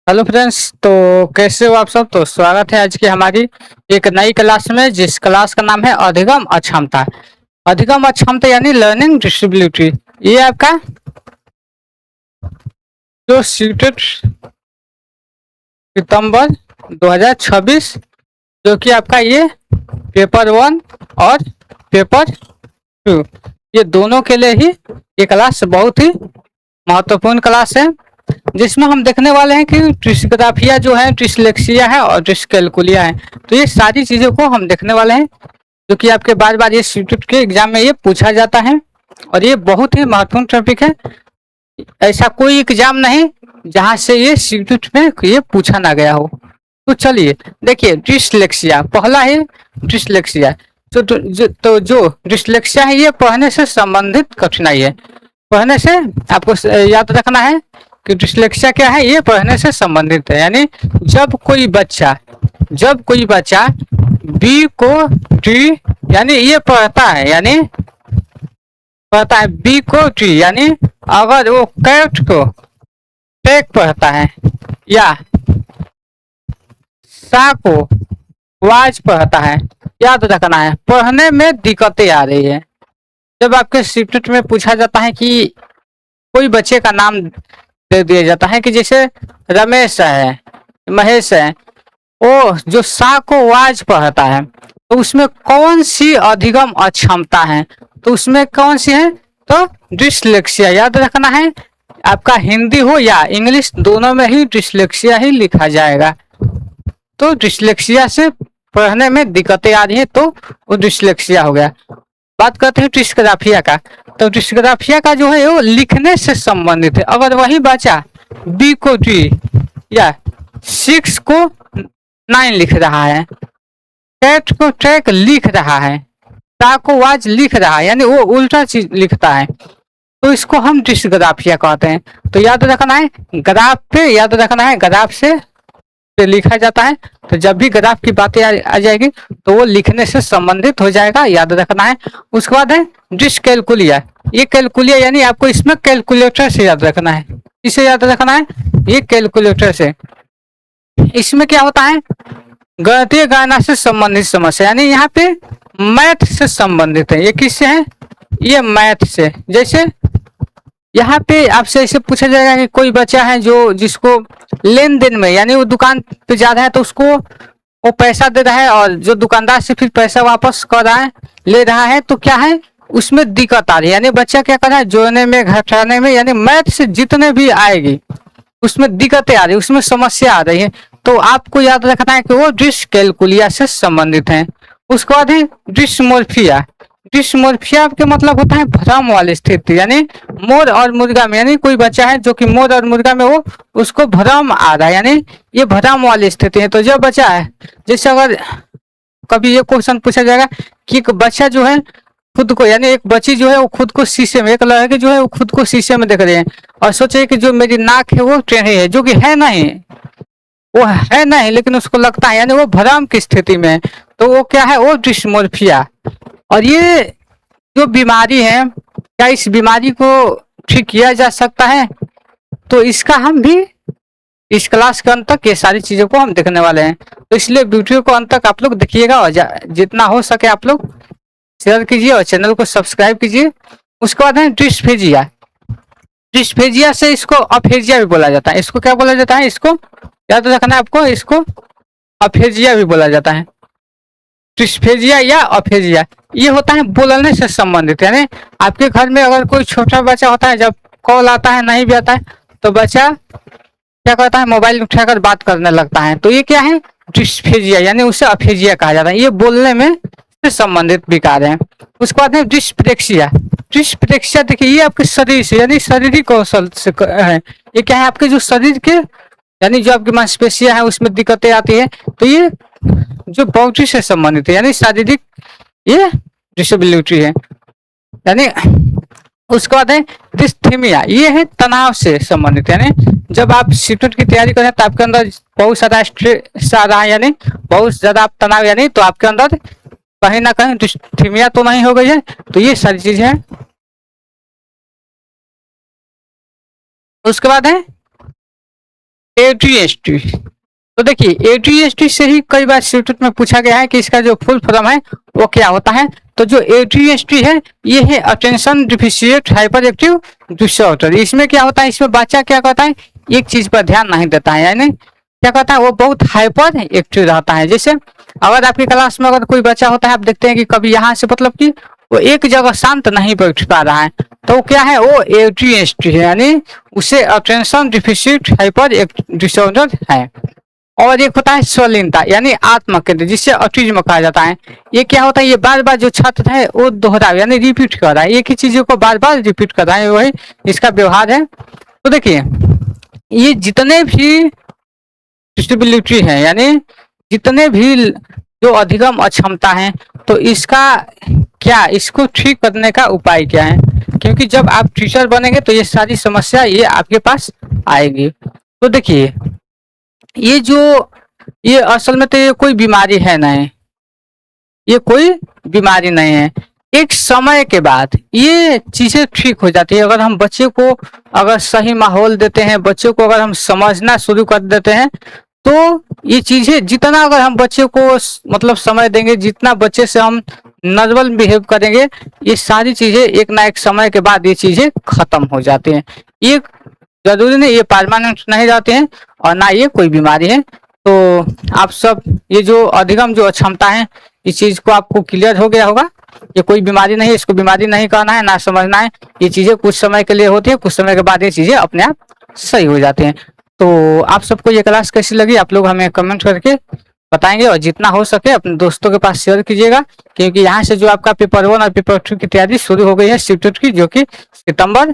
Hello friends. तो कैसे हो आप सब। तो स्वागत है आज की हमारी एक नई क्लास में, जिस क्लास का नाम है अधिगम अक्षमता। अधिगम अक्षमता यानी लर्निंग डिसेबिलिटी। ये आपका जो सीटेड सितंबर 2026, जो कि आपका ये पेपर 1 और पेपर 2, ये दोनों के लिए ही ये क्लास बहुत ही महत्वपूर्ण क्लास है, जिसमें हम देखने वाले हैं कि डिस्ग्राफिया जो है, डिसलेक्सिया है और डिसकैलकुलिया है। तो ये सारी चीज़ों को हम देखने वाले हैं, जो कि आपके बार बार ये सीटेट के एग्जाम में ये पूछा जाता है और ये बहुत ही महत्वपूर्ण टॉपिक है। ऐसा कोई एग्जाम नहीं जहाँ से ये सीटेट में ये पूछा ना गया हो। तो चलिए देखिए, डिसलेक्सिया पहला है। डिसलेक्सिया जो डिसलेक्सिया है, ये पढ़ने से संबंधित कठिनाई है। पढ़ने से आपको याद रखना है कि डिसलेक्सिया क्या है, ये पढ़ने से संबंधित है। यानी जब कोई बच्चा बी को टी यानी ये पढ़ता है बी को टी, यानी अगर वो कैट को टेक पढ़ता है या सा को वाज पढ़ता है, याद रखना है पढ़ने में दिक्कतें आ रही है। जब आपके सीटेट में पूछा जाता है कि कोई बच्चे का नाम दे दिया जाता है कि जैसे रमेश है, महेश है, वो जो सा को वाज पढ़ता है, तो उसमें कौन सी अधिगम अक्षमता है, तो उसमें कौन सी है, तो डिसलेक्सिया। याद रखना है, आपका हिंदी हो या इंग्लिश दोनों में ही डिसलेक्सिया ही लिखा जाएगा। तो डिसलेक्सिया से पढ़ने में दिक्कतें आ रही है तो वो डिसलेक्सिया हो गया। बात करते हैं डिस्ग्राफिया का। तो डिस्ग्राफिया का जो है वो लिखने से संबंधित है। अगर वही बच्चा बी को डी या 6 को 9 लिख रहा है, टेट को ट्रैक लिख रहा है, ता को वाज लिख रहा है, यानी वो उल्टा चीज लिखता है, तो इसको हम डिस्ग्राफिया कहते हैं। तो याद रखना है ग्राफ पे, याद रखना है ग्राफ से लिखा जाता है। तो जब भी ग्राफ की बातें आ जाएगी तो वो लिखने से संबंधित हो जाएगा, याद रखना है। उसके बाद है डिसकैलकुलिया। ये कैलकुलिया यानी आपको इसमें कैलकुलेटर से याद रखना है। इसे याद रखना है, ये कैलकुलेटर से। इसमें क्या होता है, गणितीय गणना से संबंधित समस्या, यानी यहाँ पे मैथ से संबंधित है। ये किससे है, ये मैथ से। जैसे यहाँ पे आपसे ऐसे पूछा जाएगा कि कोई बच्चा है जो जिसको लेन देन में, यानी वो दुकान पे जा रहा है तो उसको वो पैसा दे रहा है और जो दुकानदार से फिर पैसा वापस कर रहा है, ले रहा है, तो क्या है उसमें दिक्कत आ रही है। यानी बच्चा क्या कर रहा है, जोड़ने में घटाने में, यानी मैथ से जितने भी आएगी उसमें दिक्कतें आ रही है, उसमें समस्या आ रही है। तो आपको याद रखना है कि वो डिसकैलकुलिया से संबंधित है। उसके बाद है डिसमोर्फिया। डिसमोर्फिया के मतलब होता है भ्रम वाली स्थिति, यानी मोर और मुर्गा में, यानी कोई बच्चा है जो कि मोर और मुर्गा में वो उसको भ्रम आ रहा है, यानी ये भ्रम वाली स्थिति है। तो जो बच्चा है, जैसे अगर कभी ये क्वेश्चन पूछा जाएगा कि एक बच्चा जो है खुद को, यानी एक बच्ची जो है वो खुद को शीशे में, एक लड़के जो है वो खुद को शीशे में देख रहे हैं और सोचे कि जो मेरी नाक है वो टेढ़ी है, जो कि है नहीं, वो है नहीं, लेकिन उसको लगता है, यानी वो भ्रम की स्थिति में है। तो वो क्या है, वो डिसमोर्फिया। और ये जो बीमारी है, क्या इस बीमारी को ठीक किया जा सकता है, तो इसका हम भी इस क्लास के अंत तक ये सारी चीजों को हम देखने वाले हैं। तो इसलिए वीडियो को अंत तक आप लोग देखिएगा और जितना हो सके आप लोग शेयर कीजिए और चैनल को सब्सक्राइब कीजिए। उसके बाद है डिस्फेजिया। डिस्फेजिया से इसको अफेजिया भी बोला जाता है। इसको क्या बोला जाता है, इसको याद रखना है आपको, इसको अफेजिया भी बोला जाता है। डिस्फेजिया या अफेजिया ये होता है बोलने से संबंधित, यानी आपके घर में अगर कोई छोटा बच्चा होता है, जब कॉल आता है नहीं भी आता है तो बच्चा क्या करता है, मोबाइल उठाकर बात करने लगता है, तो ये क्या है, डिस्फेजिया, यानी उसे अफेजिया कहा जाता है। ये बोलने में से संबंधित विकार है। उसके बाद है डिस्प्रेक्सिया। डिस्प्रेक्सिया देखिए, ये आपके शरीर से, यानी शारीरिक कौशल से है। ये क्या है, आपके जो शरीर के, यानी जो आपकी मांसपेशियां है उसमें दिक्कतें आती है, तो ये जो बॉडी से संबंधित है, यानी शारीरिक ये डिसेबिलिटी है। यानी उसके बाद है डिस्थीमिया, ये है तनाव से संबंधित, यानी जब आप सीटेट की तैयारी करें तो आपके अंदर बहुत सारा स्ट्रेस आ रहा है, यानी बहुत ज्यादा आप तनाव, यानी तो आपके अंदर कहीं ना कहीं डिस्थीमिया तो नहीं हो गई है। तो ये सारी चीज है। उसके बाद है ATST। तो देखिए ATST से ही कई बार शिफ्ट में पूछा गया है कि इसका जो फुल फॉर्म है वो क्या होता है। तो जो ATST है ये है attention deficit hyper active disorder. इसमें क्या होता है, इसमें बच्चा क्या करता है, एक चीज पर ध्यान नहीं देता है, यानी क्या करता है वो बहुत हाइपर एक्टिव रहता है। जैसे अगर आपकी क्लास में अगर कोई बच्चा होता है, आप देखते हैं कि कभी यहाँ से मतलब कि वो एक जगह शांत नहीं बैठ पा रहा है, तो क्या है वो ATST है, यानी उसे अटेंशन डिफिशिट हाइपर डिसऑर्डर है। और एक होता है स्वलीनता यानी आत्म केंद्र, जिससे ऑटिज्म कहा जाता है। ये क्या होता है, ये बार बार जो छात्र है वो दोहरा यानी रिपीट कर रहा है, एक ही चीजों को बार बार रिपीट कर रहा है, वही इसका व्यवहार है। तो देखिए ये जितने भी डिसेबिलिटी है, यानी जितने भी जो अधिगम अक्षमता है, तो इसका क्या, इसको ठीक करने का उपाय क्या है, क्योंकि जब आप टीचर बनेंगे तो ये सारी समस्या ये आपके पास आएगी। तो देखिए ये असल में तो ये कोई बीमारी है नहीं, ये कोई बीमारी नहीं है। एक समय के बाद ये चीजें ठीक हो जाती है, अगर हम बच्चे को अगर सही माहौल देते हैं, बच्चे को अगर हम समझना शुरू कर देते हैं, तो ये चीजें जितना अगर हम बच्चे को मतलब समय देंगे, जितना बच्चे से हम नॉर्मल बिहेव करेंगे, ये सारी चीजें एक ना एक समय के बाद ये चीजें खत्म हो जाती हैं। ये जरूरी नहीं, ये परमानेंट नहीं जाते हैं और ना ये कोई बीमारी है। तो आप सब ये जो अधिगम जो अक्षमता है, इस चीज को आपको क्लियर हो गया होगा। ये कोई बीमारी नहीं है, इसको बीमारी नहीं कहना है, ना समझना है। ये चीजें कुछ समय के लिए होती है, कुछ समय के बाद ये चीजें अपने आप सही हो जाती हैं। तो आप सबको ये क्लास कैसी लगी आप लोग हमें कमेंट करके बताएंगे, और जितना हो सके अपने दोस्तों के पास शेयर कीजिएगा, क्योंकि यहाँ से जो आपका पेपर 1 और पेपर 2 की तैयारी शुरू हो गई है शिफ्ट की, जो कि सितंबर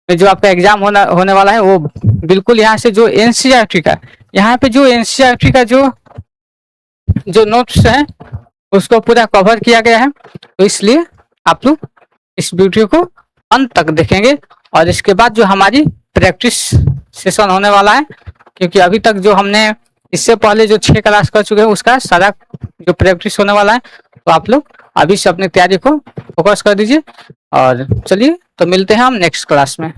में जो आपका एग्जाम होने वाला है, वो बिल्कुल यहाँ से जो NCERT का, यहाँ पे जो NCERT का जो नोट्स है उसको पूरा कवर किया गया है। तो इसलिए आप लोग इस वीडियो को अंत तक देखेंगे, और इसके बाद जो हमारी प्रैक्टिस सेशन होने वाला है, क्योंकि अभी तक जो हमने इससे पहले जो 6 क्लास कर चुके हैं उसका सारा जो प्रैक्टिस होने वाला है, तो आप लोग अभी से अपनी तैयारी को फोकस कर दीजिए। और चलिए तो मिलते हैं हम नेक्स्ट क्लास में।